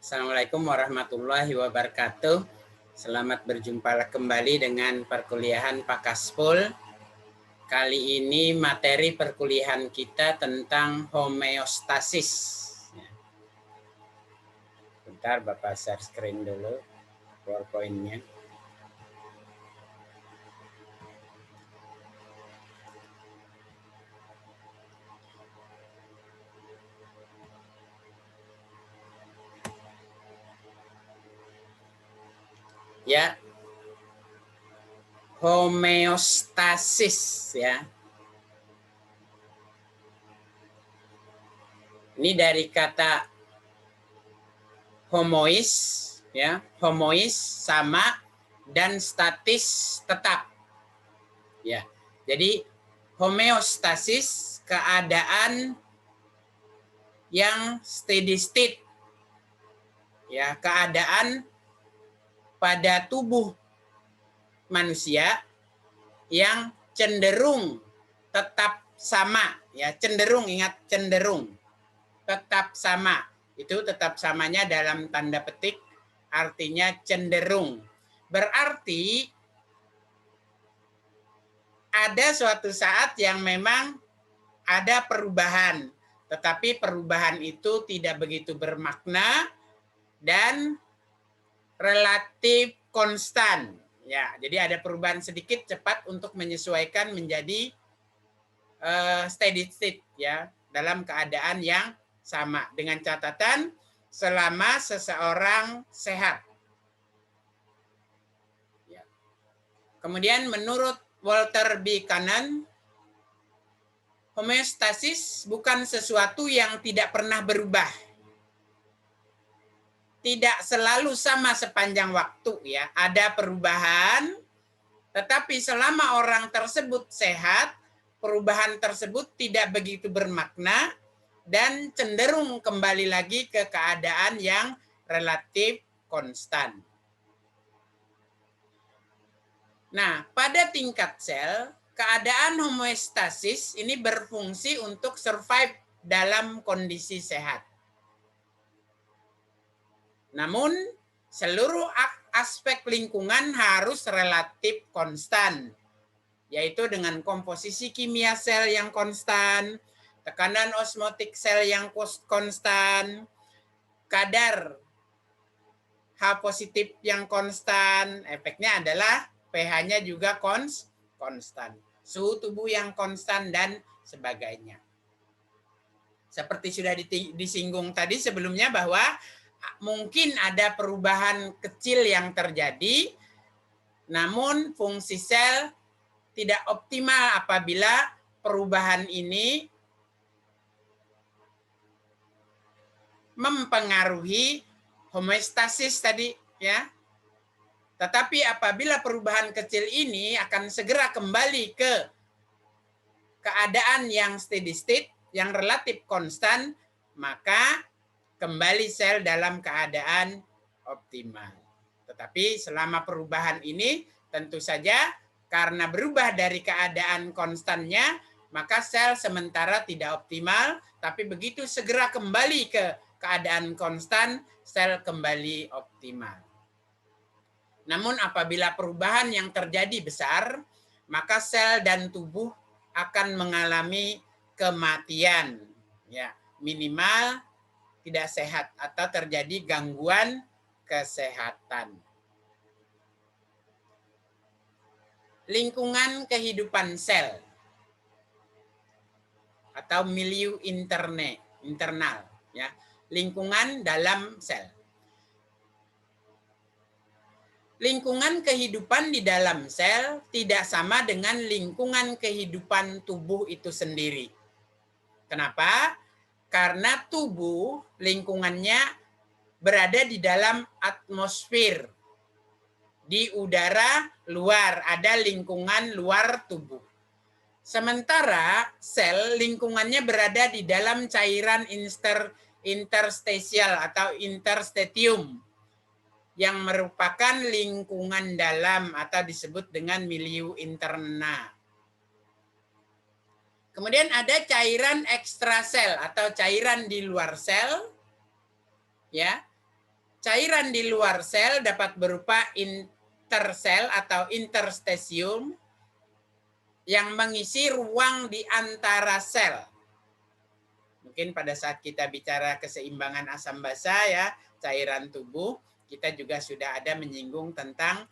Assalamualaikum warahmatullahi wabarakatuh. Selamat berjumpa kembali dengan perkuliahan Pakaspol. Kali ini materi perkuliahan kita tentang homeostasis. Bentar Bapak share screen dulu PowerPoint-nya. Ya, homeostasis ya. Ini dari kata homois ya, homois sama dan statis tetap. Ya. Jadi homeostasis keadaan yang steady state. Ya, keadaan pada tubuh manusia yang cenderung tetap sama, ya, cenderung, ingat cenderung tetap sama. Itu tetap samanya dalam tanda petik artinya cenderung. Berarti ada suatu saat yang memang ada perubahan, tetapi perubahan itu tidak begitu bermakna dan relatif konstan. Ya, jadi ada perubahan sedikit cepat untuk menyesuaikan menjadi steady state ya, dalam keadaan yang sama dengan catatan selama seseorang sehat. Ya. Kemudian menurut Walter B. Cannon, homeostasis bukan sesuatu yang tidak pernah berubah. Tidak selalu sama sepanjang waktu ya. Ada perubahan, tetapi selama orang tersebut sehat, perubahan tersebut tidak begitu bermakna dan cenderung kembali lagi ke keadaan yang relatif konstan. Nah, pada tingkat sel, keadaan homeostasis ini berfungsi untuk survive dalam kondisi sehat. Namun, seluruh aspek lingkungan harus relatif konstan, yaitu dengan komposisi kimia sel yang konstan, tekanan osmotik sel yang konstan, kadar H positif yang konstan, efeknya adalah pH-nya juga konstan, suhu tubuh yang konstan, dan sebagainya. Seperti sudah disinggung tadi sebelumnya bahwa mungkin ada perubahan kecil yang terjadi, namun fungsi sel tidak optimal apabila perubahan ini mempengaruhi homeostasis tadi ya. Tetapi apabila perubahan kecil ini akan segera kembali ke keadaan yang steady state, yang relatif konstan, maka kembali sel dalam keadaan optimal. Tetapi selama perubahan ini tentu saja karena berubah dari keadaan konstannya, maka sel sementara tidak optimal, tapi begitu segera kembali ke keadaan konstan, sel kembali optimal. Namun apabila perubahan yang terjadi besar, maka sel dan tubuh akan mengalami kematian, ya, minimal tidak sehat atau terjadi gangguan kesehatan. Lingkungan kehidupan sel atau milieu internal, ya, lingkungan dalam sel. Lingkungan kehidupan di dalam sel tidak sama dengan lingkungan kehidupan tubuh itu sendiri. Kenapa? Karena tubuh lingkungannya berada di dalam atmosfer. Di udara luar, ada lingkungan luar tubuh. Sementara sel lingkungannya berada di dalam cairan interstisial atau interstitium yang merupakan lingkungan dalam atau disebut dengan milieu interna. Kemudian ada cairan ekstrasel atau cairan di luar sel, ya, Cairan di luar sel dapat berupa intersel atau interstisium yang mengisi ruang di antara sel. Mungkin pada saat kita bicara keseimbangan asam basa ya, cairan tubuh, kita juga sudah ada menyinggung tentang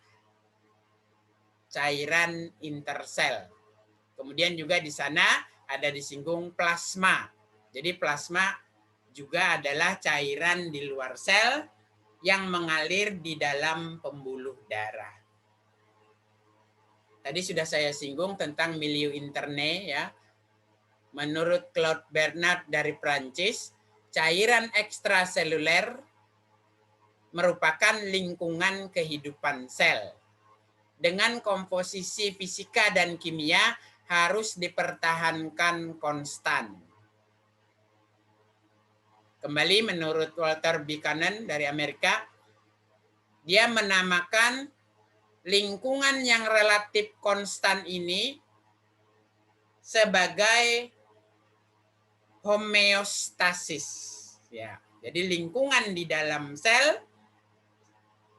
cairan intersel. Kemudian juga di sana ada disinggung plasma. Jadi plasma juga adalah cairan di luar sel yang mengalir di dalam pembuluh darah. Tadi sudah saya singgung tentang milieu interne ya. Menurut Claude Bernard dari Prancis, cairan ekstraseluler merupakan lingkungan kehidupan sel. Dengan komposisi fisika dan kimia harus dipertahankan konstan. Kembali menurut Walter Buchanan dari Amerika, dia menamakan lingkungan yang relatif konstan ini sebagai homeostasis. Ya, jadi lingkungan di dalam sel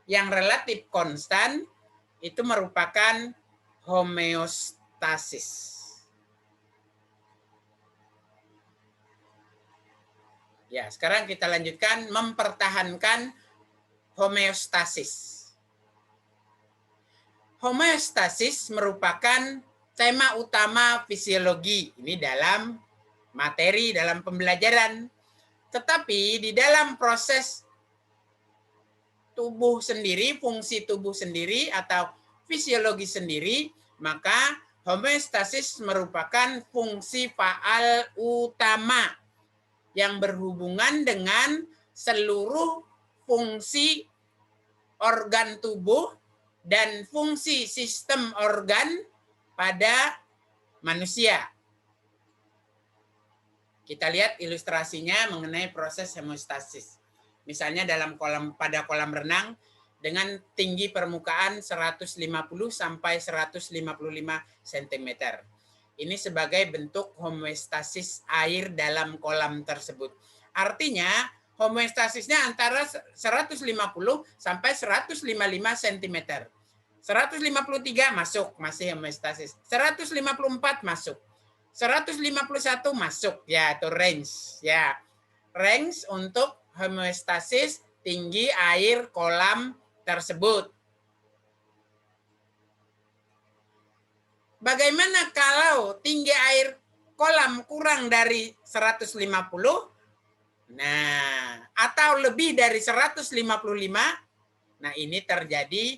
yang relatif konstan itu merupakan homeostasis. Ya, sekarang kita lanjutkan mempertahankan homeostasis. Homeostasis merupakan tema utama fisiologi ini dalam materi, dalam pembelajaran. Tetapi di dalam proses tubuh sendiri, fungsi tubuh sendiri atau fisiologi sendiri, maka homeostasis merupakan fungsi faal utama yang berhubungan dengan seluruh fungsi organ tubuh dan fungsi sistem organ pada manusia. Kita lihat ilustrasinya mengenai proses homeostasis. Misalnya pada kolam renang dengan tinggi permukaan 150 sampai 155 cm. Ini sebagai bentuk homeostasis air dalam kolam tersebut. Artinya homeostasisnya antara 150 sampai 155 cm. 153 masuk, masih homeostasis. 154 masuk. 151 masuk, ya itu range. Ya, range untuk homeostasis tinggi air kolam tersebut. Bagaimana kalau tinggi air kolam kurang dari 150? Nah, atau lebih dari 155? Nah, ini terjadi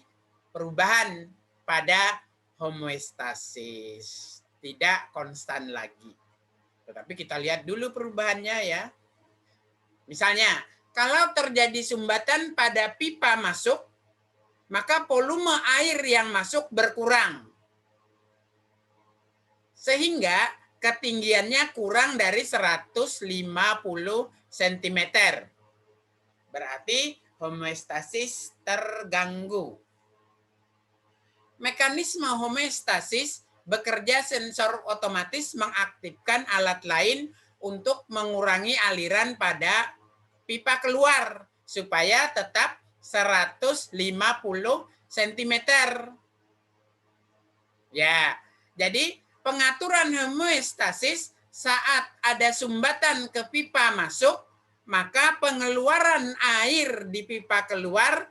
perubahan pada homeostasis. Tidak konstan lagi. Tetapi kita lihat dulu perubahannya ya. Misalnya, kalau terjadi sumbatan pada pipa masuk, maka volume air yang masuk berkurang. Sehingga ketinggiannya kurang dari 150 cm. Berarti homeostasis terganggu. Mekanisme homeostasis bekerja sensor otomatis mengaktifkan alat lain untuk mengurangi aliran pada pipa keluar supaya tetap 150 cm. Ya, jadi pengaturan homeostasis saat ada sumbatan ke pipa masuk, maka pengeluaran air di pipa keluar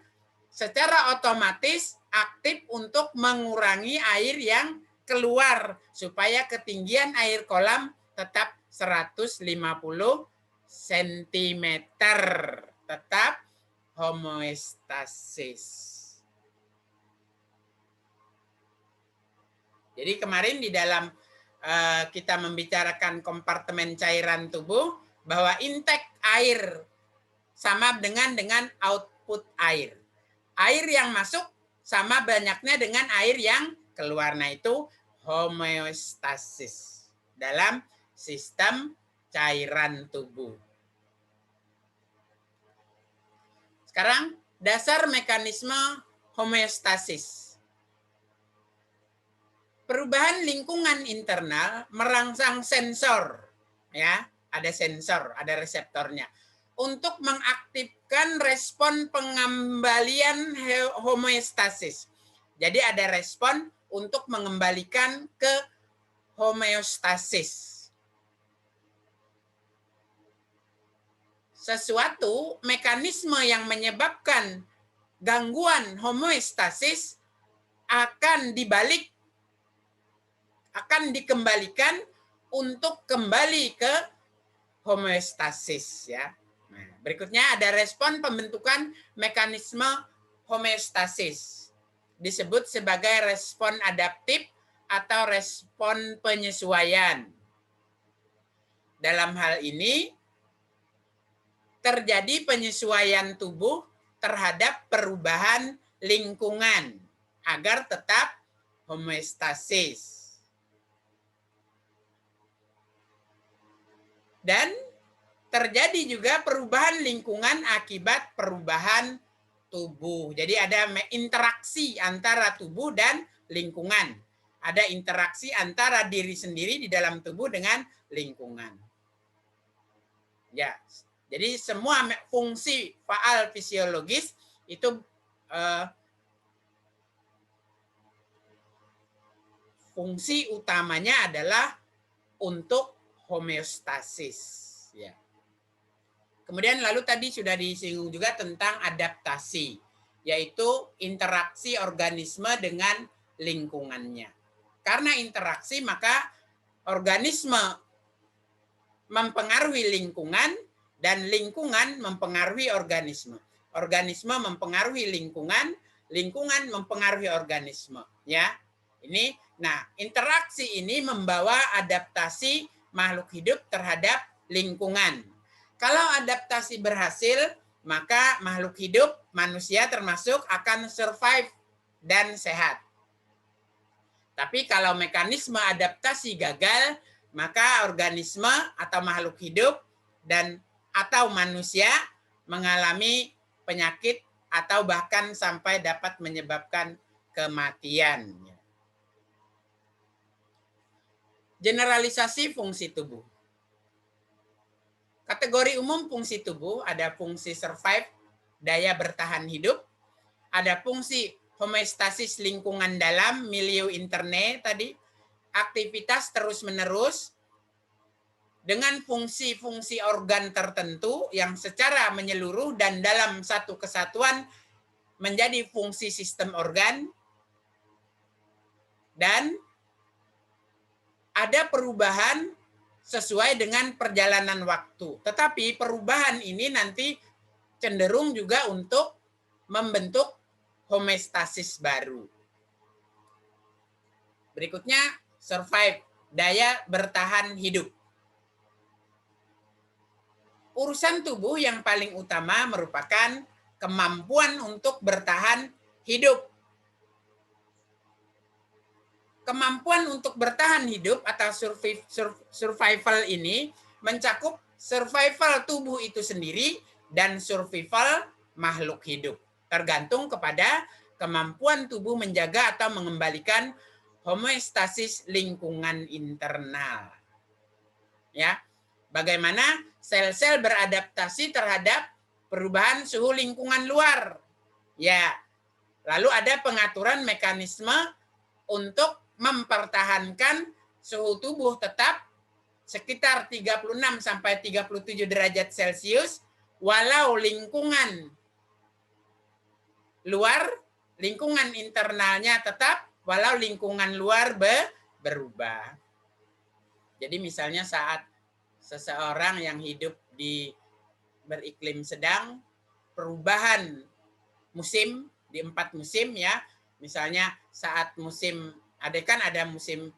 secara otomatis aktif untuk mengurangi air yang keluar supaya ketinggian air kolam tetap 150 cm. Tetap homeostasis. Jadi kemarin di dalam kita membicarakan kompartemen cairan tubuh bahwa intake air sama dengan output air. Air yang masuk sama banyaknya dengan air yang keluar. Nah, itu homeostasis dalam sistem cairan tubuh. Sekarang dasar mekanisme homeostasis. Perubahan lingkungan internal merangsang sensor, ya, ada sensor, ada reseptornya, untuk mengaktifkan respon pengembalian homeostasis. Jadi ada respon untuk mengembalikan ke homeostasis. Sesuatu mekanisme yang menyebabkan gangguan homeostasis akan dikembalikan untuk kembali ke homeostasis ya. Nah, berikutnya ada respon pembentukan mekanisme homeostasis. Disebut sebagai respon adaptif atau respon penyesuaian. Dalam hal ini terjadi penyesuaian tubuh terhadap perubahan lingkungan agar tetap homeostasis. Dan terjadi juga perubahan lingkungan akibat perubahan tubuh. Jadi ada interaksi antara tubuh dan lingkungan. Ada interaksi antara diri sendiri di dalam tubuh dengan lingkungan. Ya, jadi semua fungsi faal fisiologis itu fungsi utamanya adalah untuk homeostasis. Ya. Kemudian lalu tadi sudah disinggung juga tentang adaptasi, yaitu interaksi organisme dengan lingkungannya. Karena interaksi maka organisme mempengaruhi lingkungan dan lingkungan mempengaruhi organisme. Organisme mempengaruhi lingkungan, lingkungan mempengaruhi organisme, ya. Ini nah, interaksi ini membawa adaptasi makhluk hidup terhadap lingkungan. Kalau adaptasi berhasil, maka makhluk hidup manusia termasuk akan survive dan sehat. Tapi kalau mekanisme adaptasi gagal, maka organisme atau makhluk hidup dan atau manusia mengalami penyakit atau bahkan sampai dapat menyebabkan kematian. Generalisasi fungsi tubuh. Kategori umum fungsi tubuh ada fungsi survive, daya bertahan hidup, ada fungsi homeostasis lingkungan dalam, milieu interne tadi, aktivitas terus-menerus dengan fungsi-fungsi organ tertentu yang secara menyeluruh dan dalam satu kesatuan menjadi fungsi sistem organ, dan ada perubahan sesuai dengan perjalanan waktu. Tetapi perubahan ini nanti cenderung juga untuk membentuk homeostasis baru. Berikutnya, survive, daya bertahan hidup. Urusan tubuh yang paling utama merupakan kemampuan untuk bertahan hidup. Kemampuan untuk bertahan hidup atau survival ini mencakup survival tubuh itu sendiri dan survival makhluk hidup. Tergantung kepada kemampuan tubuh menjaga atau mengembalikan homeostasis lingkungan internal. Ya, bagaimana sel-sel beradaptasi terhadap perubahan suhu lingkungan luar. Ya, lalu ada pengaturan mekanisme untuk mempertahankan suhu tubuh tetap sekitar 36 sampai 37 derajat Celcius walau lingkungan luar, lingkungan internalnya tetap walau lingkungan luar berubah. Jadi misalnya saat seseorang yang hidup di beriklim sedang, perubahan musim di 4 musim ya, misalnya saat musim ada musim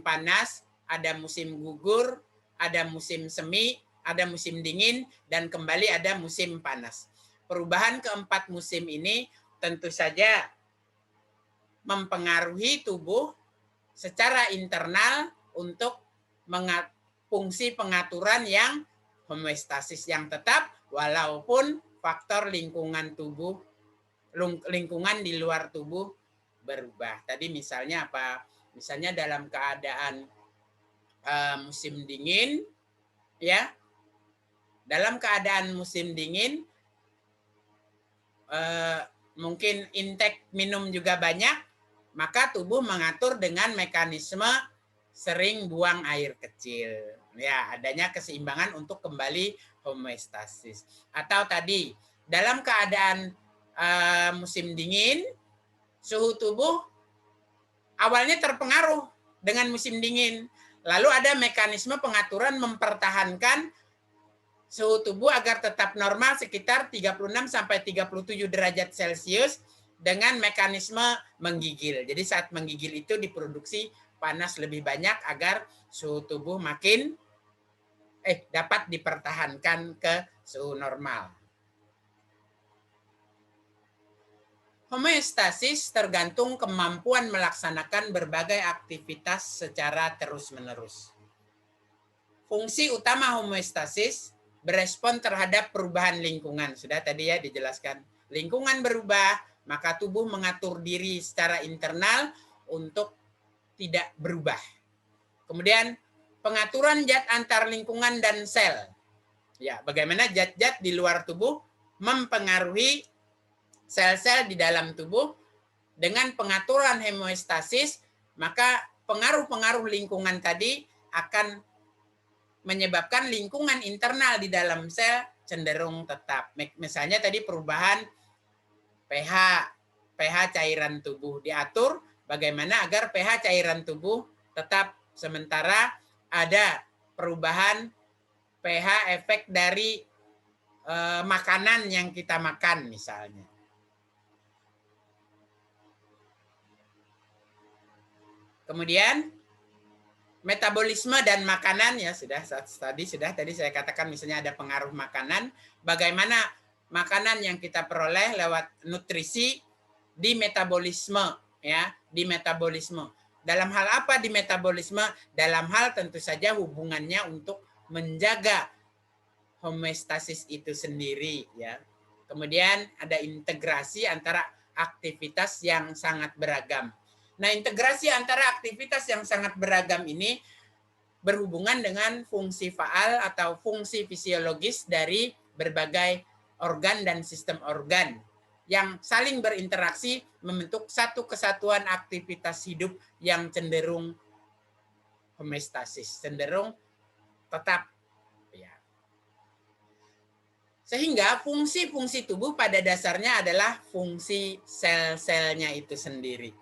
panas, ada musim gugur, ada musim semi, ada musim dingin, dan kembali ada musim panas. Perubahan keempat musim ini tentu saja mempengaruhi tubuh secara internal untuk fungsi pengaturan yang homeostasis yang tetap walaupun faktor lingkungan di luar tubuh berubah. Tadi misalnya apa? Misalnya dalam keadaan musim dingin, ya, Dalam keadaan musim dingin, mungkin intake minum juga banyak, maka tubuh mengatur dengan mekanisme sering buang air kecil. Ya, adanya keseimbangan untuk kembali homeostasis. Atau tadi, dalam keadaan musim dingin, suhu tubuh awalnya terpengaruh dengan musim dingin. Lalu ada mekanisme pengaturan mempertahankan suhu tubuh agar tetap normal sekitar 36-37 derajat Celcius dengan mekanisme menggigil. Jadi saat menggigil itu diproduksi panas lebih banyak agar suhu tubuh makin dapat dipertahankan ke suhu normal. Homeostasis tergantung kemampuan melaksanakan berbagai aktivitas secara terus-menerus. Fungsi utama homeostasis berespon terhadap perubahan lingkungan. Sudah tadi ya dijelaskan. Lingkungan berubah, maka tubuh mengatur diri secara internal untuk tidak berubah. Kemudian pengaturan zat antar lingkungan dan sel. Ya, bagaimana zat-zat di luar tubuh mempengaruhi sel-sel di dalam tubuh dengan pengaturan homeostasis, maka pengaruh-pengaruh lingkungan tadi akan menyebabkan lingkungan internal di dalam sel cenderung tetap. Misalnya tadi perubahan pH cairan tubuh diatur bagaimana agar pH cairan tubuh tetap, sementara ada perubahan pH efek dari makanan yang kita makan misalnya. Kemudian metabolisme dan makanan ya tadi saya katakan misalnya ada pengaruh makanan, bagaimana makanan yang kita peroleh lewat nutrisi di metabolisme ya, di metabolisme. Dalam hal apa di metabolisme? Dalam hal tentu saja hubungannya untuk menjaga homeostasis itu sendiri ya. Kemudian ada integrasi antara aktivitas yang sangat beragam. Nah, integrasi antara aktivitas yang sangat beragam ini berhubungan dengan fungsi faal atau fungsi fisiologis dari berbagai organ dan sistem organ yang saling berinteraksi membentuk satu kesatuan aktivitas hidup yang cenderung homeostasis, cenderung tetap. Ya. Sehingga fungsi-fungsi tubuh pada dasarnya adalah fungsi sel-selnya itu sendiri.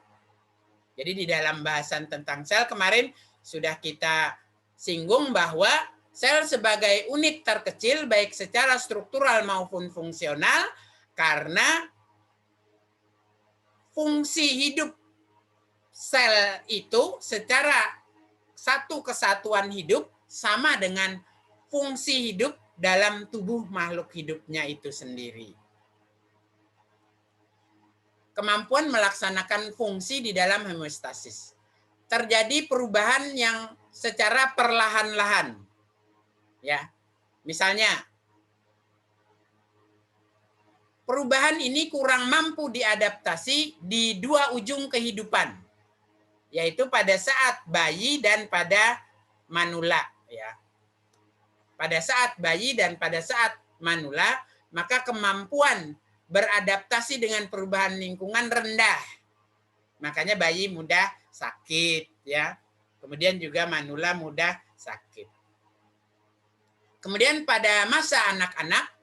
Jadi di dalam bahasan tentang sel kemarin sudah kita singgung bahwa sel sebagai unit terkecil baik secara struktural maupun fungsional karena fungsi hidup sel itu secara satu kesatuan hidup sama dengan fungsi hidup dalam tubuh makhluk hidupnya itu sendiri. Kemampuan melaksanakan fungsi di dalam homeostasis. Terjadi perubahan yang secara perlahan-lahan. Ya. Misalnya, perubahan ini kurang mampu diadaptasi di dua ujung kehidupan, yaitu pada saat bayi dan pada manula. Ya. Pada saat bayi dan pada saat manula, maka kemampuan beradaptasi dengan perubahan lingkungan rendah. Makanya bayi mudah sakit, ya. Kemudian juga manula mudah sakit. Kemudian pada masa anak-anak,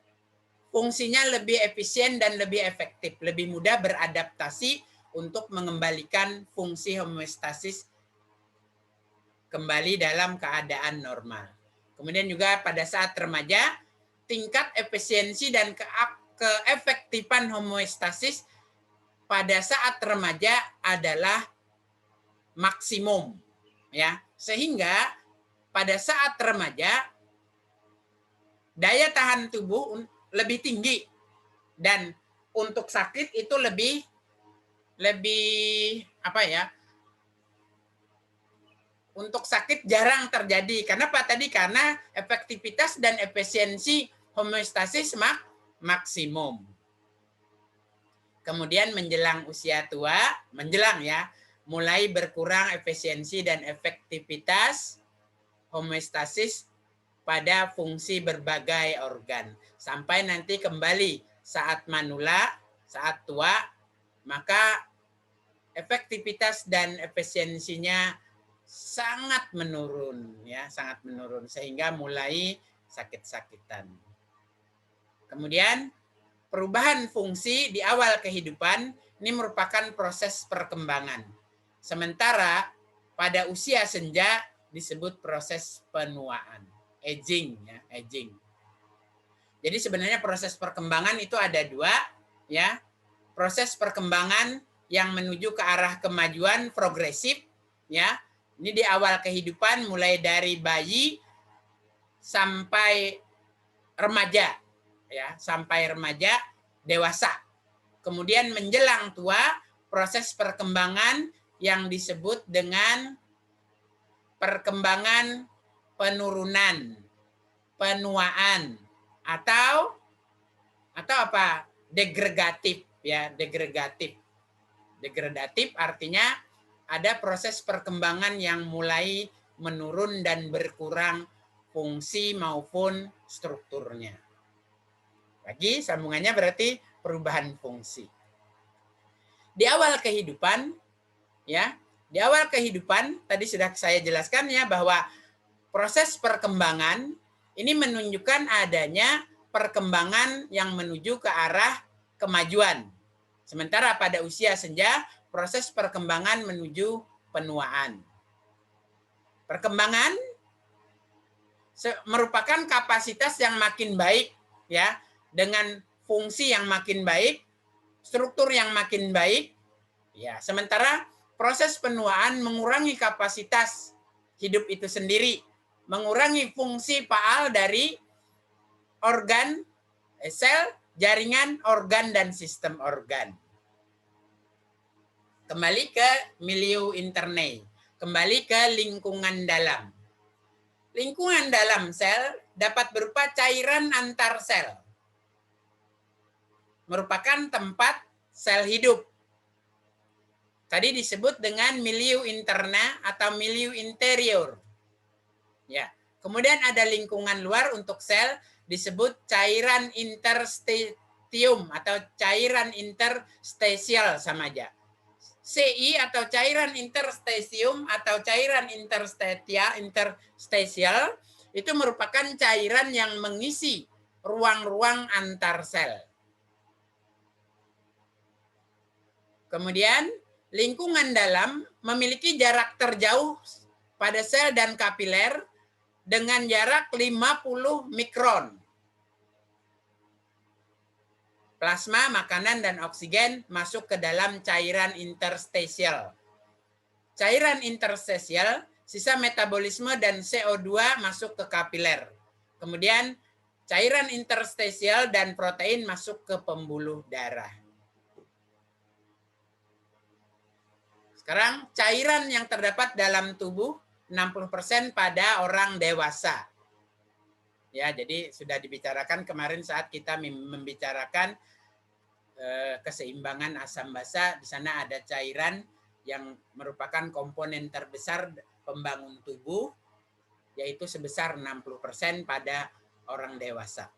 fungsinya lebih efisien dan lebih efektif, lebih mudah beradaptasi untuk mengembalikan fungsi homeostasis kembali dalam keadaan normal. Kemudian juga pada saat remaja, tingkat efisiensi dan keefektifan homeostasis pada saat remaja adalah maksimum, ya. Sehingga pada saat remaja daya tahan tubuh lebih tinggi dan untuk sakit itu lebih apa ya? Untuk sakit jarang terjadi. Kenapa tadi? Karena efektivitas dan efisiensi homeostasis maksimum. Kemudian menjelang usia tua, menjelang ya, mulai berkurang efisiensi dan efektivitas homeostasis pada fungsi berbagai organ. Sampai nanti kembali saat manula, saat tua, maka efektivitas dan efisiensinya sangat menurun, ya, sangat menurun, sehingga mulai sakit-sakitan. Kemudian perubahan fungsi di awal kehidupan ini merupakan proses perkembangan. Sementara pada usia senja disebut proses penuaan, aging, ya, aging. Jadi sebenarnya proses perkembangan itu ada dua, ya. Proses perkembangan yang menuju ke arah kemajuan progresif, ya. Ini di awal kehidupan mulai dari bayi sampai remaja, ya, sampai remaja dewasa. Kemudian menjelang tua, proses perkembangan yang disebut dengan perkembangan penurunan, penuaan, atau apa? Degradatif, ya, degradatif. Degradatif artinya ada proses perkembangan yang mulai menurun dan berkurang fungsi maupun strukturnya. Lagi sambungannya berarti perubahan fungsi. Di awal kehidupan, ya, di awal kehidupan tadi sudah saya jelaskan, ya, bahwa proses perkembangan ini menunjukkan adanya perkembangan yang menuju ke arah kemajuan. Sementara pada usia senja, proses perkembangan menuju penuaan. Perkembangan merupakan kapasitas yang makin baik, ya, dengan fungsi yang makin baik, struktur yang makin baik, ya. Sementara proses penuaan mengurangi kapasitas hidup itu sendiri, mengurangi fungsi faal dari organ, sel, jaringan, organ, dan sistem organ. Kembali ke milieu interne, kembali ke lingkungan dalam. Lingkungan dalam sel dapat berupa cairan antar sel. Merupakan tempat sel hidup. Tadi disebut dengan milieu interna atau milieu interior. Ya. Kemudian ada lingkungan luar untuk sel disebut cairan interstitium atau cairan interstisial, sama aja. CI atau cairan interstisium atau cairan interstisial itu merupakan cairan yang mengisi ruang-ruang antar sel. Kemudian lingkungan dalam memiliki jarak terjauh pada sel dan kapiler dengan jarak 50 mikron. Plasma, makanan, dan oksigen masuk ke dalam cairan interstisial. Cairan interstisial, sisa metabolisme dan CO2 masuk ke kapiler. Kemudian cairan interstisial dan protein masuk ke pembuluh darah. Sekarang cairan yang terdapat dalam tubuh 60% pada orang dewasa. Ya, jadi sudah dibicarakan kemarin saat kita membicarakan keseimbangan asam basa. Di sana ada cairan yang merupakan komponen terbesar pembangun tubuh, yaitu sebesar 60% pada orang dewasa.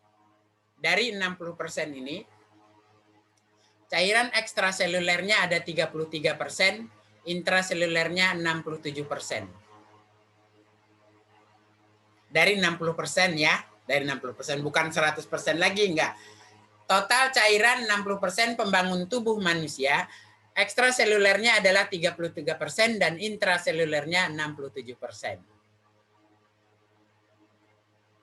Dari 60% ini, cairan ekstraselulernya ada 33%, intraselulernya 67%. Dari 60% ya, dari 60%, bukan 100% lagi, enggak. Total cairan 60% pembangun tubuh manusia, ekstraselulernya adalah 33% dan intraselulernya 67%.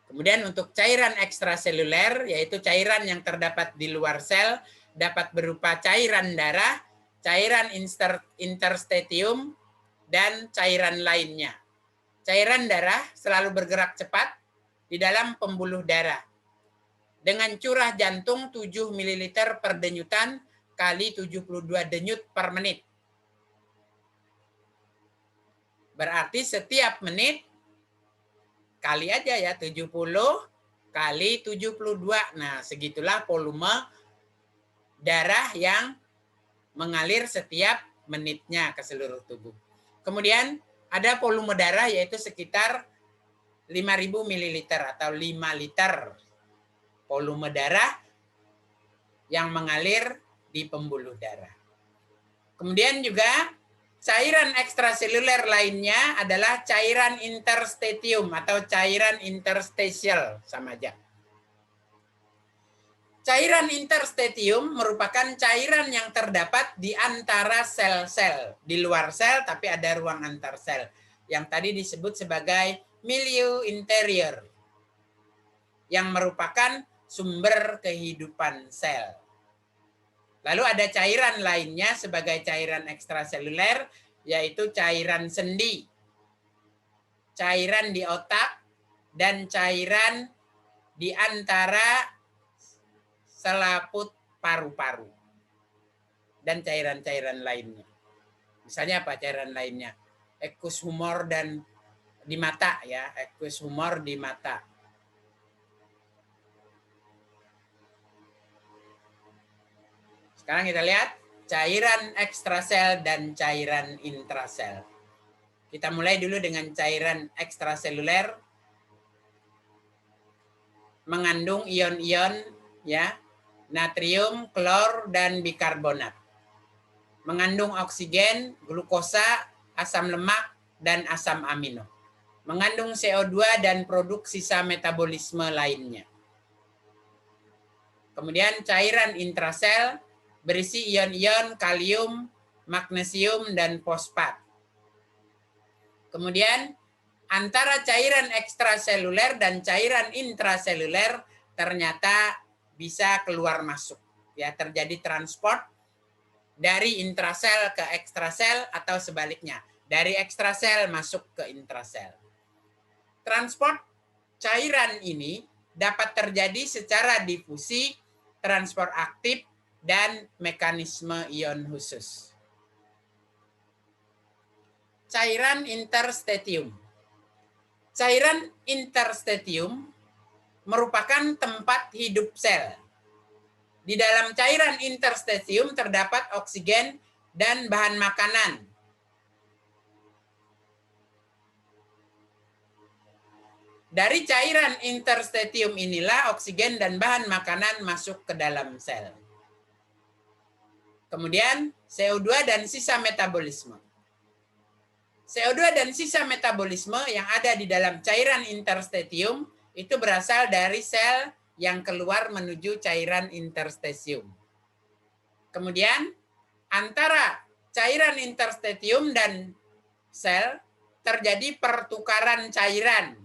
Kemudian untuk cairan ekstraseluler, yaitu cairan yang terdapat di luar sel, dapat berupa cairan darah, cairan interstitium, dan cairan lainnya. Cairan darah selalu bergerak cepat di dalam pembuluh darah dengan curah jantung 7 ml per denyutan kali 72 denyut per menit. Berarti setiap menit kali aja ya 70 kali 72. Nah, segitulah volume darah yang mengalir setiap menitnya ke seluruh tubuh. Kemudian ada volume darah yaitu sekitar 5.000 ml atau 5 liter volume darah yang mengalir di pembuluh darah. Kemudian juga cairan ekstraseluler lainnya adalah cairan interstitium atau cairan interstitial, sama aja. Cairan interstitium merupakan cairan yang terdapat di antara sel-sel. Di luar sel tapi ada ruang antar sel. Yang tadi disebut sebagai milieu interior. Yang merupakan sumber kehidupan sel. Lalu ada cairan lainnya sebagai cairan ekstraseluler, yaitu cairan sendi, cairan di otak, dan cairan di antara selaput paru-paru, dan cairan-cairan lainnya. Misalnya apa cairan lainnya? Aqueous humor dan di mata ya, aqueous humor di mata. Sekarang kita lihat cairan ekstrasel dan cairan intrasel. Kita mulai dulu dengan cairan ekstraseluler, mengandung ion-ion ya, natrium, klor, dan bikarbonat. Mengandung oksigen, glukosa, asam lemak, dan asam amino. Mengandung CO2 dan produk sisa metabolisme lainnya. Kemudian cairan intrasel berisi ion-ion kalium, magnesium, dan fosfat. Kemudian antara cairan ekstraseluler dan cairan intraseluler ternyata bisa keluar masuk. Ya, terjadi transport dari intrasel ke ekstrasel atau sebaliknya. Dari ekstrasel masuk ke intrasel. Transport cairan ini dapat terjadi secara difusi, transport aktif, dan mekanisme ion khusus. Cairan interstitium. Cairan interstitium merupakan tempat hidup sel. Di dalam cairan interstitium terdapat oksigen dan bahan makanan. Dari cairan interstitium inilah oksigen dan bahan makanan masuk ke dalam sel. Kemudian CO2 dan sisa metabolisme. CO2 dan sisa metabolisme yang ada di dalam cairan interstitium itu berasal dari sel yang keluar menuju cairan interstitium. Kemudian antara cairan interstitium dan sel terjadi pertukaran cairan.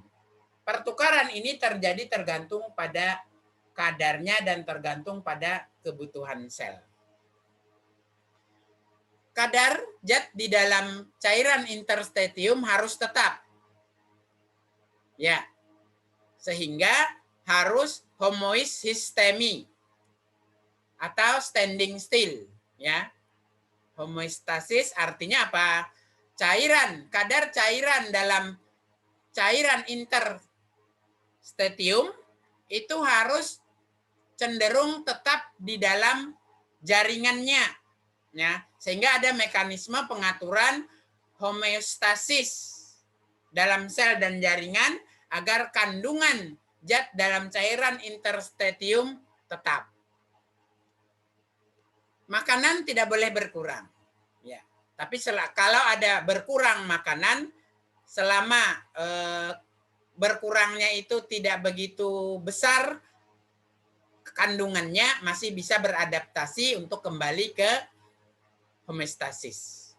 Pertukaran ini terjadi tergantung pada kadarnya dan tergantung pada kebutuhan sel. Kadar zat di dalam cairan interstitium harus tetap. Ya. Sehingga harus homoisistemi atau standing still, ya. Homeostasis artinya apa? Kadar cairan dalam cairan interstitium itu harus cenderung tetap di dalam jaringannya, ya, sehingga ada mekanisme pengaturan homeostasis dalam sel dan jaringan agar kandungan zat dalam cairan interstitium tetap. Makanan tidak boleh berkurang, ya. Tapi kalau ada berkurang makanan, selama berkurangnya itu tidak begitu besar, kandungannya masih bisa beradaptasi untuk kembali ke homeostasis.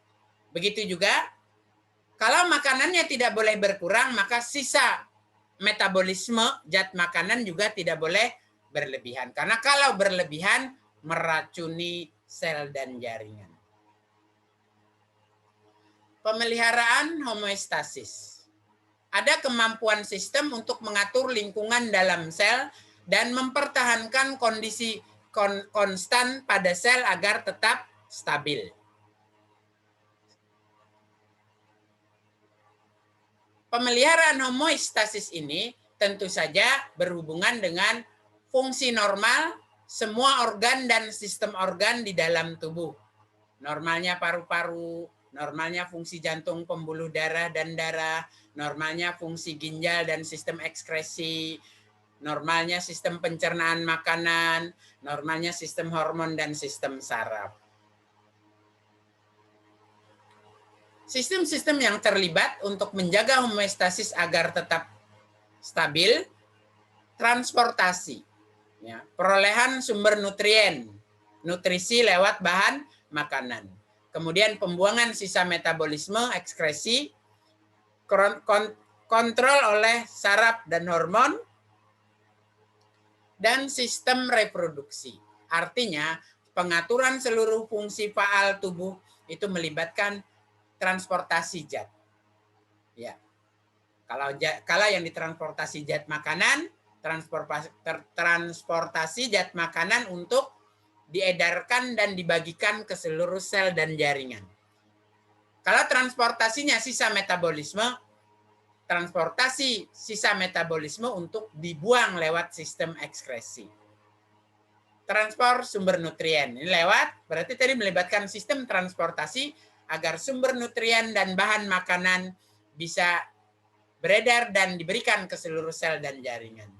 Begitu juga, kalau makanannya tidak boleh berkurang, maka sisa metabolisme zat makanan juga tidak boleh berlebihan. Karena kalau berlebihan, meracuni sel dan jaringan. Pemeliharaan homeostasis. Ada kemampuan sistem untuk mengatur lingkungan dalam sel dan mempertahankan kondisi konstan pada sel agar tetap stabil. Pemeliharaan homeostasis ini tentu saja berhubungan dengan fungsi normal semua organ dan sistem organ di dalam tubuh. Normalnya paru-paru, normalnya fungsi jantung, pembuluh darah dan darah, normalnya fungsi ginjal dan sistem ekskresi, normalnya sistem pencernaan makanan, normalnya sistem hormon dan sistem saraf. Sistem-sistem yang terlibat untuk menjaga homeostasis agar tetap stabil, transportasi, ya, perolehan sumber nutrien, nutrisi lewat bahan makanan. Kemudian pembuangan sisa metabolisme, ekskresi, kontrol oleh saraf dan hormon, dan sistem reproduksi. Artinya, pengaturan seluruh fungsi faal tubuh itu melibatkan transportasi zat. Ya. Kalau yang ditransportasi zat makanan, transportasi zat makanan untuk diedarkan dan dibagikan ke seluruh sel dan jaringan. Kalau transportasinya sisa metabolisme, transportasi sisa metabolisme untuk dibuang lewat sistem ekskresi. Transport sumber nutrien. Ini lewat, berarti tadi melibatkan sistem transportasi agar sumber nutrien dan bahan makanan bisa beredar dan diberikan ke seluruh sel dan jaringan.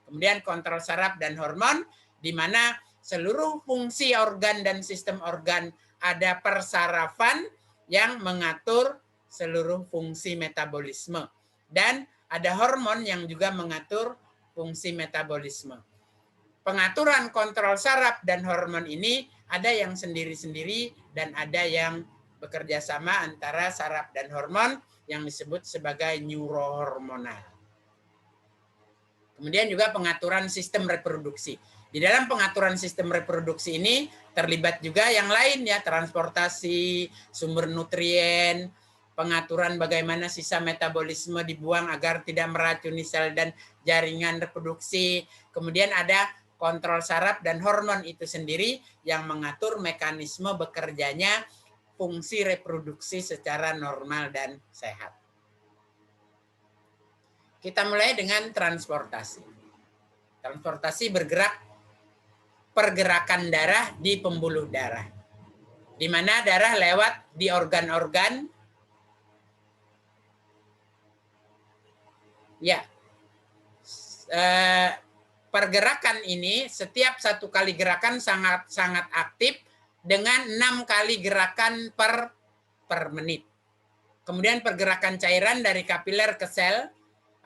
Kemudian kontrol saraf dan hormon, di mana seluruh fungsi organ dan sistem organ ada persarafan yang mengatur seluruh fungsi metabolisme. Dan ada hormon yang juga mengatur fungsi metabolisme. Pengaturan kontrol saraf dan hormon ini ada yang sendiri-sendiri dan ada yang bekerja sama antara saraf dan hormon yang disebut sebagai neurohormonal. Kemudian juga pengaturan sistem reproduksi. Di dalam pengaturan sistem reproduksi ini terlibat juga yang lain ya, transportasi, sumber nutrien, pengaturan bagaimana sisa metabolisme dibuang agar tidak meracuni sel dan jaringan reproduksi. Kemudian ada kontrol saraf dan hormon itu sendiri yang mengatur mekanisme bekerjanya fungsi reproduksi secara normal dan sehat. Kita mulai dengan transportasi. Transportasi bergerak pergerakan darah di pembuluh darah, di mana darah lewat di organ-organ. Ya, pergerakan ini setiap satu kali gerakan sangat aktif dengan 6 kali gerakan per menit. Kemudian pergerakan cairan dari kapiler ke sel.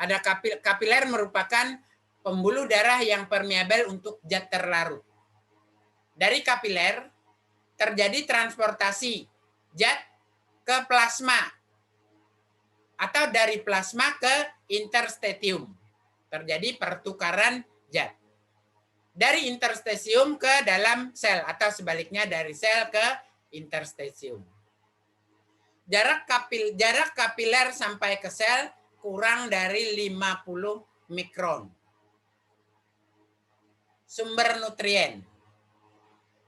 Ada kapiler merupakan pembuluh darah yang permeabel untuk zat terlarut. Dari kapiler terjadi transportasi zat ke plasma atau dari plasma ke interstitium. Terjadi pertukaran zat. Dari interstitium ke dalam sel atau sebaliknya dari sel ke interstitium. Jarak kapiler sampai ke sel kurang dari 50 mikron. Sumber nutrien.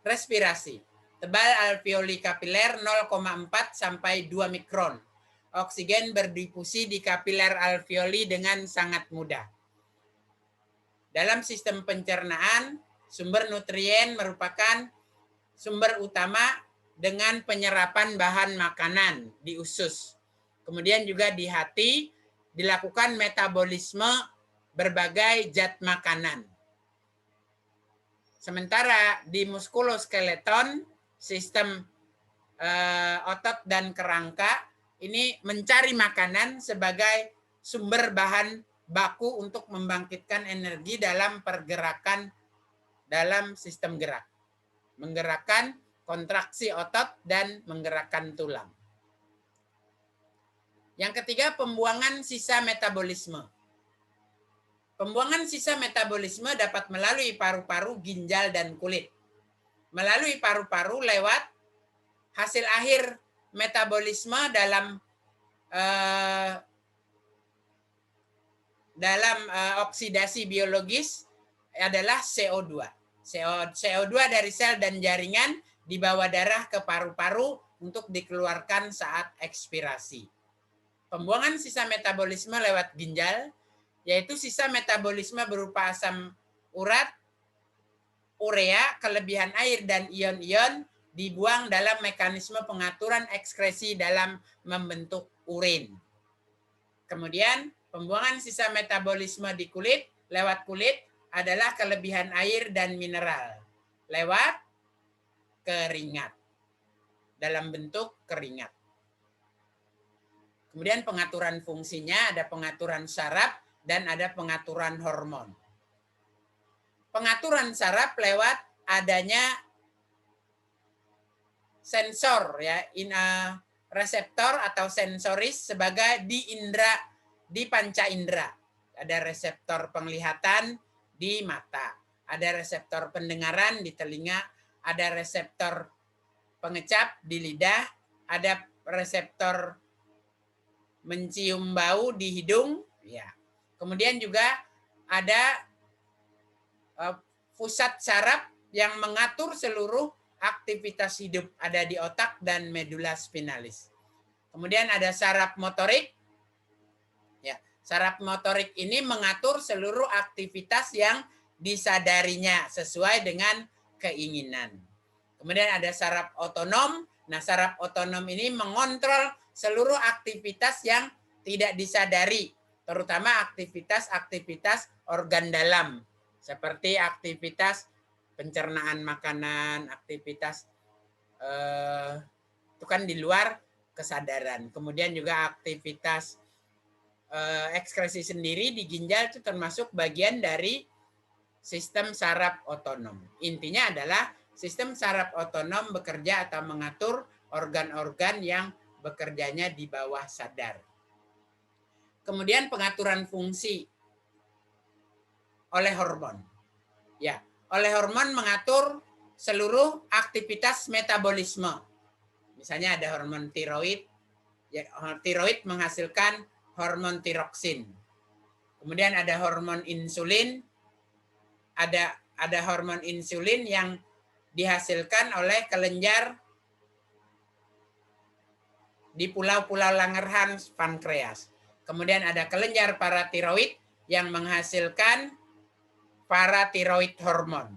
Respirasi. Tebal alveoli kapiler 0,4 sampai 2 mikron. Oksigen berdifusi di kapiler alveoli dengan sangat mudah. Dalam sistem pencernaan, sumber nutrien merupakan sumber utama dengan penyerapan bahan makanan di usus. Kemudian juga di hati dilakukan metabolisme berbagai zat makanan. Sementara di muskuloskeleton, sistem otot dan kerangka ini mencari makanan sebagai sumber bahan baku untuk membangkitkan energi dalam pergerakan dalam sistem gerak. Menggerakkan kontraksi otot dan menggerakkan tulang. Yang ketiga, pembuangan sisa metabolisme. Pembuangan sisa metabolisme dapat melalui paru-paru, ginjal, dan kulit. Melalui paru-paru lewat hasil akhir metabolisme dalam oksidasi biologis adalah CO2. CO2 dari sel dan jaringan dibawa darah ke paru-paru untuk dikeluarkan saat ekspirasi. Pembuangan sisa metabolisme lewat ginjal, yaitu sisa metabolisme berupa asam urat, urea, kelebihan air, dan ion-ion dibuang dalam mekanisme pengaturan ekskresi dalam membentuk urin. Kemudian pembuangan sisa metabolisme di kulit lewat kulit adalah kelebihan air dan mineral lewat keringat, dalam bentuk keringat. Kemudian pengaturan fungsinya ada pengaturan saraf dan ada pengaturan hormon. Pengaturan saraf lewat adanya sensor ya, reseptor atau sensoris sebagai di panca indera. Ada reseptor penglihatan di mata, ada reseptor pendengaran di telinga, ada reseptor pengecap di lidah, ada reseptor mencium bau di hidung, ya. Kemudian juga ada pusat saraf yang mengatur seluruh aktivitas hidup, ada di otak dan medula spinalis. Kemudian ada saraf motorik. Ya, saraf motorik ini mengatur seluruh aktivitas yang disadarinya sesuai dengan keinginan. Kemudian ada saraf otonom. Nah, saraf otonom ini mengontrol seluruh aktivitas yang tidak disadari, terutama aktivitas-aktivitas organ dalam, seperti aktivitas pencernaan makanan, aktivitas itu kan di luar kesadaran. Kemudian juga aktivitas ekskresi sendiri di ginjal itu termasuk bagian dari sistem saraf otonom. Intinya adalah sistem saraf otonom bekerja atau mengatur organ-organ yang bekerjanya di bawah sadar. Kemudian pengaturan fungsi oleh hormon. Ya, oleh hormon mengatur seluruh aktivitas metabolisme. Misalnya ada hormon tiroid. Ya, tiroid menghasilkan hormon tiroksin. Kemudian ada hormon insulin. Ada hormon insulin yang dihasilkan oleh kelenjar di pulau-pulau Langerhans pankreas. Kemudian ada kelenjar paratiroid yang menghasilkan paratiroid hormon.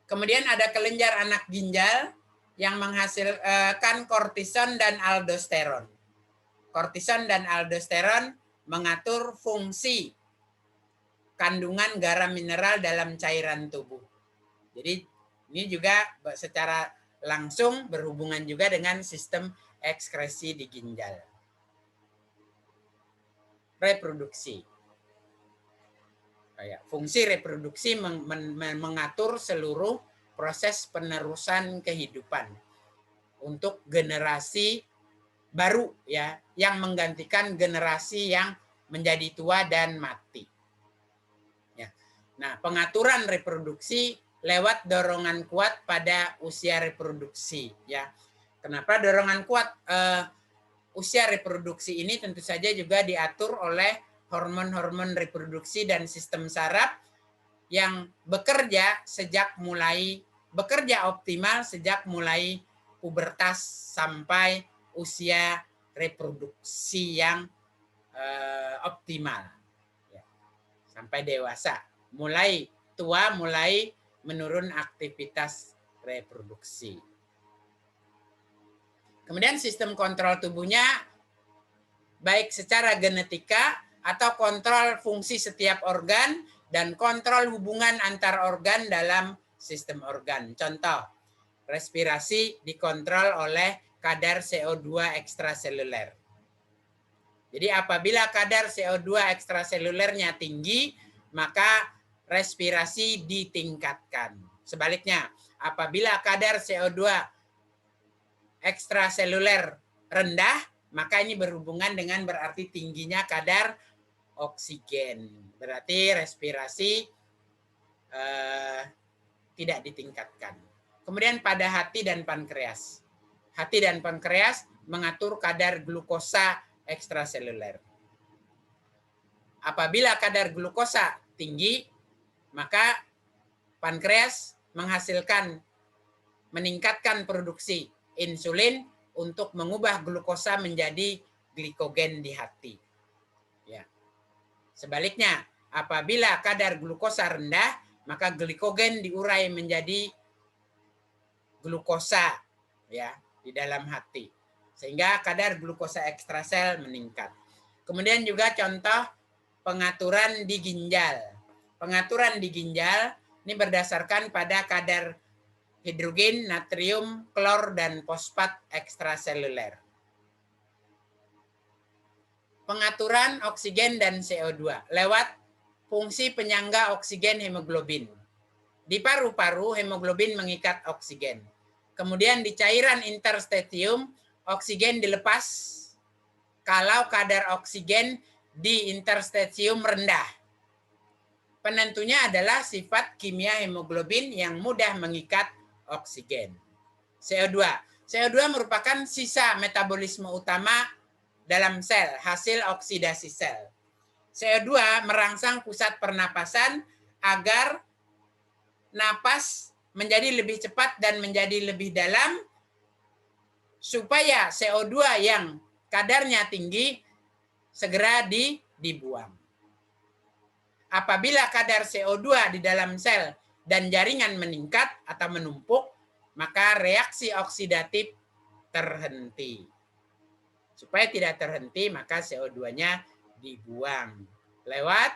Kemudian ada kelenjar anak ginjal yang menghasilkan kortison dan aldosteron. Kortison dan aldosteron mengatur fungsi kandungan garam mineral dalam cairan tubuh. Jadi ini juga secara langsung berhubungan juga dengan sistem ekskresi di ginjal. Reproduksi. Fungsi reproduksi mengatur seluruh proses penerusan kehidupan untuk generasi baru ya, yang menggantikan generasi yang menjadi tua dan mati. Ya. Nah, pengaturan reproduksi lewat dorongan kuat pada usia reproduksi ya. Kenapa dorongan kuat? Usia reproduksi ini tentu saja juga diatur oleh hormon-hormon reproduksi dan sistem saraf yang bekerja optimal sejak mulai pubertas sampai usia reproduksi yang optimal ya, sampai dewasa. Mulai tua mulai menurun aktivitas reproduksi. Kemudian sistem kontrol tubuhnya baik secara genetika atau kontrol fungsi setiap organ dan kontrol hubungan antar organ dalam sistem organ. Contoh, respirasi dikontrol oleh kadar CO2 ekstraseluler. Jadi apabila kadar CO2 ekstraselulernya tinggi, maka respirasi ditingkatkan. Sebaliknya, apabila kadar CO2 ekstraseluler rendah, maka ini berhubungan dengan berarti tingginya kadar oksigen. Berarti respirasi tidak ditingkatkan. Kemudian pada hati dan pankreas. Hati dan pankreas mengatur kadar glukosa ekstraseluler. Apabila kadar glukosa tinggi, maka pankreas meningkatkan produksi insulin untuk mengubah glukosa menjadi glikogen di hati. Ya. Sebaliknya, apabila kadar glukosa rendah, maka glikogen diurai menjadi glukosa ya di dalam hati. Sehingga kadar glukosa ekstrasel meningkat. Kemudian juga contoh pengaturan di ginjal. Pengaturan di ginjal ini berdasarkan pada kadar hidrogen, natrium, klor, dan fosfat ekstraseluler. Pengaturan oksigen dan CO2 lewat fungsi penyangga oksigen hemoglobin. Di paru-paru, hemoglobin mengikat oksigen. Kemudian di cairan interstitium, oksigen dilepas kalau kadar oksigen di interstitium rendah. Penentunya adalah sifat kimia hemoglobin yang mudah mengikat oksigen. CO2. CO2 merupakan sisa metabolisme utama dalam sel, hasil oksidasi sel. CO2 merangsang pusat pernapasan agar napas menjadi lebih cepat dan menjadi lebih dalam, supaya CO2 yang kadarnya tinggi segera dibuang. Apabila kadar CO2 di dalam sel dan jaringan meningkat atau menumpuk, maka reaksi oksidatif terhenti. Supaya tidak terhenti, maka CO2-nya dibuang lewat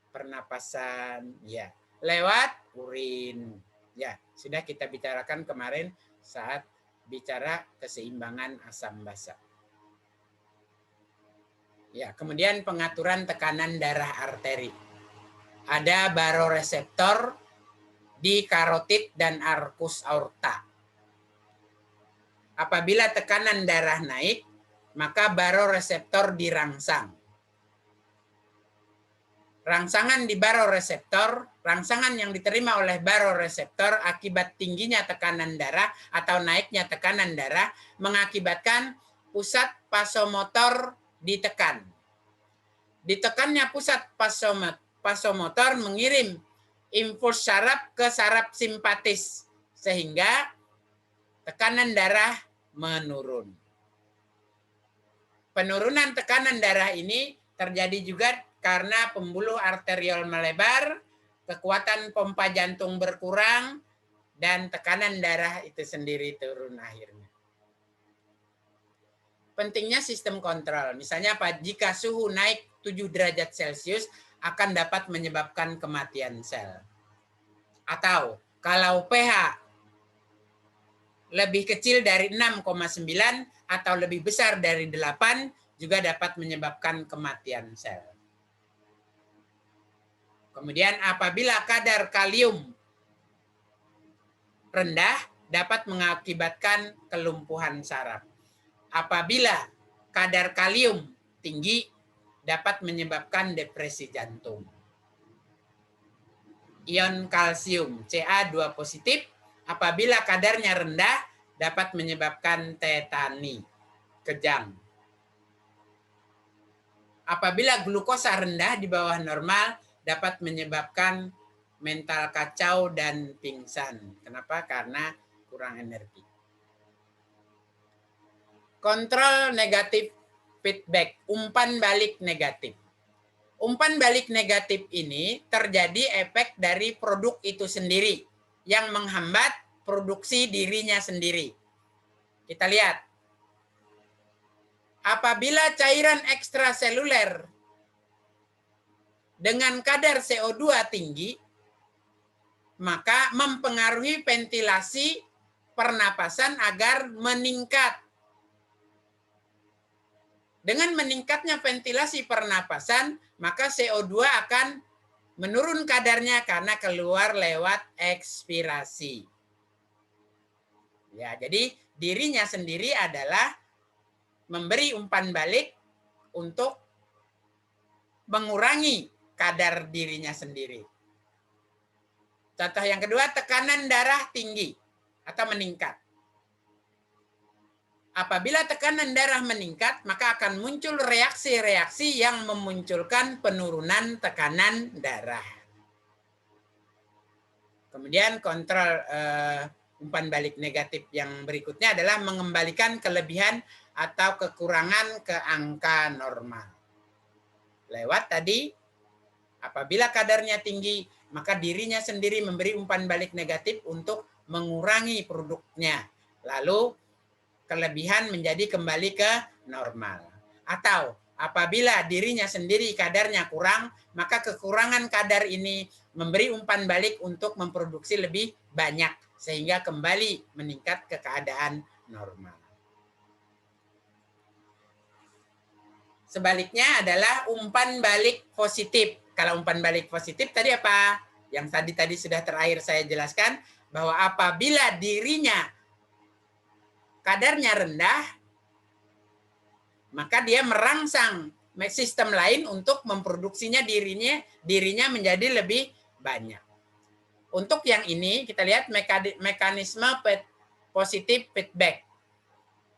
pernapasan, ya, lewat urin. Ya, sudah kita bicarakan kemarin saat bicara keseimbangan asam basa. Ya, kemudian pengaturan tekanan darah arteri. Ada baroreseptor di karotid dan arcus aorta. Apabila tekanan darah naik, maka baroreseptor dirangsang. Rangsangan di baroreseptor, rangsangan yang diterima oleh baroreseptor akibat tingginya tekanan darah atau naiknya tekanan darah mengakibatkan pusat vasomotor ditekan. Ditekannya pusat vasomotor mengirim impuls saraf ke saraf simpatis sehingga tekanan darah menurun. Penurunan tekanan darah ini terjadi juga karena pembuluh arteriol melebar, kekuatan pompa jantung berkurang, dan tekanan darah itu sendiri turun akhirnya. Pentingnya sistem kontrol. Misalnya jika suhu naik 7 derajat Celcius akan dapat menyebabkan kematian sel. Atau kalau pH lebih kecil dari 6,9 atau lebih besar dari 8 juga dapat menyebabkan kematian sel. Kemudian apabila kadar kalium rendah dapat mengakibatkan kelumpuhan saraf. Apabila kadar kalium tinggi dapat menyebabkan depresi jantung. Ion kalsium Ca2 positif apabila kadarnya rendah dapat menyebabkan tetani, kejang. Apabila glukosa rendah di bawah normal dapat menyebabkan mental kacau dan pingsan. Kenapa? Karena kurang energi. Kontrol negatif feedback, umpan balik negatif. Umpan balik negatif ini terjadi efek dari produk itu sendiri yang menghambat produksi dirinya sendiri. Kita lihat. Apabila cairan ekstraseluler dengan kadar CO2 tinggi, maka mempengaruhi ventilasi pernapasan agar meningkat. Dengan meningkatnya ventilasi pernapasan, maka CO2 akan menurun kadarnya karena keluar lewat ekspirasi. Ya, jadi dirinya sendiri adalah memberi umpan balik untuk mengurangi kadar dirinya sendiri. Contoh yang kedua, tekanan darah tinggi atau meningkat. Apabila tekanan darah meningkat, maka akan muncul reaksi-reaksi yang memunculkan penurunan tekanan darah. Kemudian kontrol umpan balik negatif yang berikutnya adalah mengembalikan kelebihan atau kekurangan ke angka normal. Lewat tadi, apabila kadarnya tinggi, maka dirinya sendiri memberi umpan balik negatif untuk mengurangi produknya. Lalu kelebihan menjadi kembali ke normal. Atau apabila dirinya sendiri kadarnya kurang, maka kekurangan kadar ini memberi umpan balik untuk memproduksi lebih banyak, sehingga kembali meningkat ke keadaan normal. Sebaliknya adalah umpan balik positif. Kalau umpan balik positif tadi apa? Yang tadi sudah terakhir saya jelaskan, bahwa apabila dirinya kadarnya rendah, maka dia merangsang sistem lain untuk memproduksinya dirinya menjadi lebih banyak. Untuk yang ini kita lihat mekanisme positif feedback.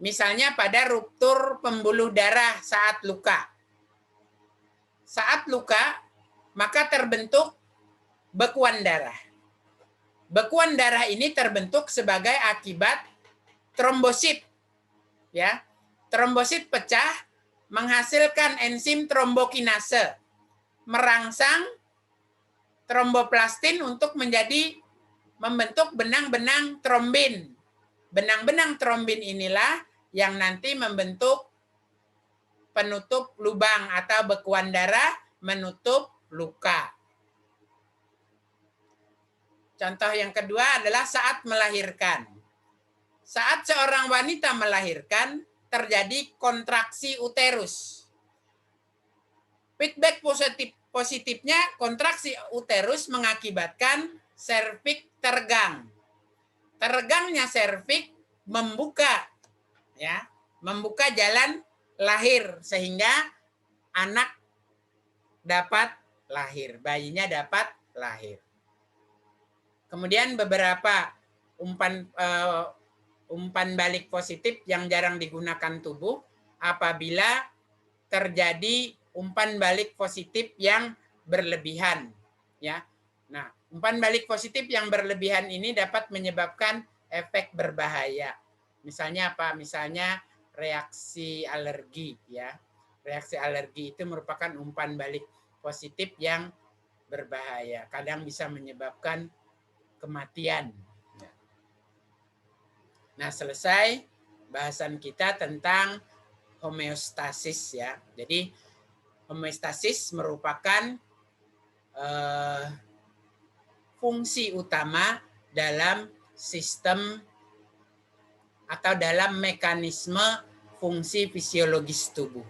Misalnya pada ruptur pembuluh darah saat luka. Saat luka, maka terbentuk bekuan darah. Bekuan darah ini terbentuk sebagai akibat trombosit. Ya. Trombosit pecah menghasilkan enzim trombokinase, merangsang tromboplastin untuk membentuk benang-benang trombin. Benang-benang trombin inilah yang nanti membentuk penutup lubang atau bekuan darah menutup luka. Contoh yang kedua adalah saat melahirkan. Saat seorang wanita melahirkan, terjadi kontraksi uterus. Feedback positifnya, kontraksi uterus mengakibatkan serviks tergang. Tergangnya serviks membuka jalan lahir sehingga anak dapat lahir, bayinya dapat lahir. Kemudian beberapa umpan balik positif yang jarang digunakan tubuh apabila terjadi umpan balik positif yang berlebihan, ya. Nah, umpan balik positif yang berlebihan ini dapat menyebabkan efek berbahaya. Misalnya apa? Misalnya reaksi alergi, ya. Reaksi alergi itu merupakan umpan balik positif yang berbahaya. Kadang bisa menyebabkan kematian. Nah, selesai bahasan kita tentang homeostasis, ya. Jadi homeostasis merupakan fungsi utama dalam sistem atau dalam mekanisme fungsi fisiologis tubuh,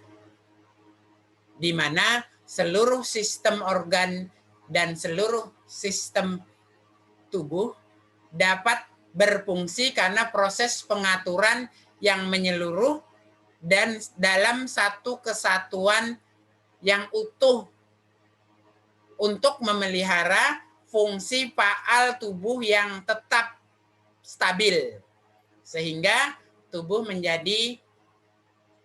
di mana seluruh sistem organ dan seluruh sistem tubuh dapat berfungsi karena proses pengaturan yang menyeluruh dan dalam satu kesatuan yang utuh untuk memelihara fungsi faal tubuh yang tetap stabil sehingga tubuh menjadi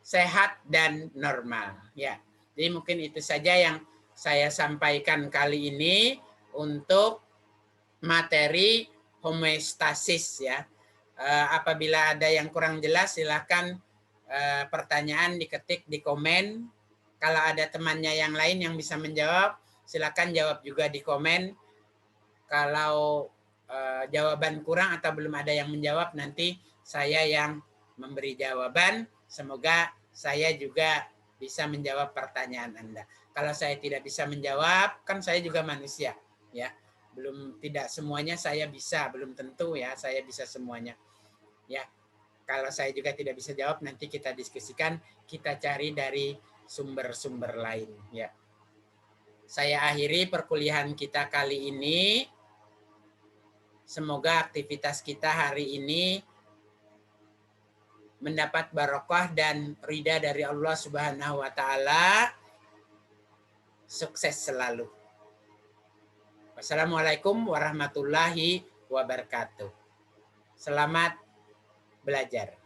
sehat dan normal, ya. Jadi mungkin itu saja yang saya sampaikan kali ini untuk materi homeostasis, ya. Apabila ada yang kurang jelas silakan pertanyaan diketik di komen. Kalau ada temannya yang lain yang bisa menjawab, silakan jawab juga di komen. Kalau jawaban kurang atau belum ada yang menjawab, nanti saya yang memberi jawaban. Semoga saya juga bisa menjawab pertanyaan Anda. Kalau saya tidak bisa menjawab, kan saya juga manusia, ya. Tidak semuanya saya bisa, belum tentu ya saya bisa semuanya. Ya. Kalau saya juga tidak bisa jawab, nanti kita diskusikan, kita cari dari sumber-sumber lain, ya. Saya akhiri perkuliahan kita kali ini. Semoga aktivitas kita hari ini mendapat barokah dan ridha dari Allah Subhanahu wa taala. Sukses selalu. Wassalamualaikum warahmatullahi wabarakatuh. Selamat belajar.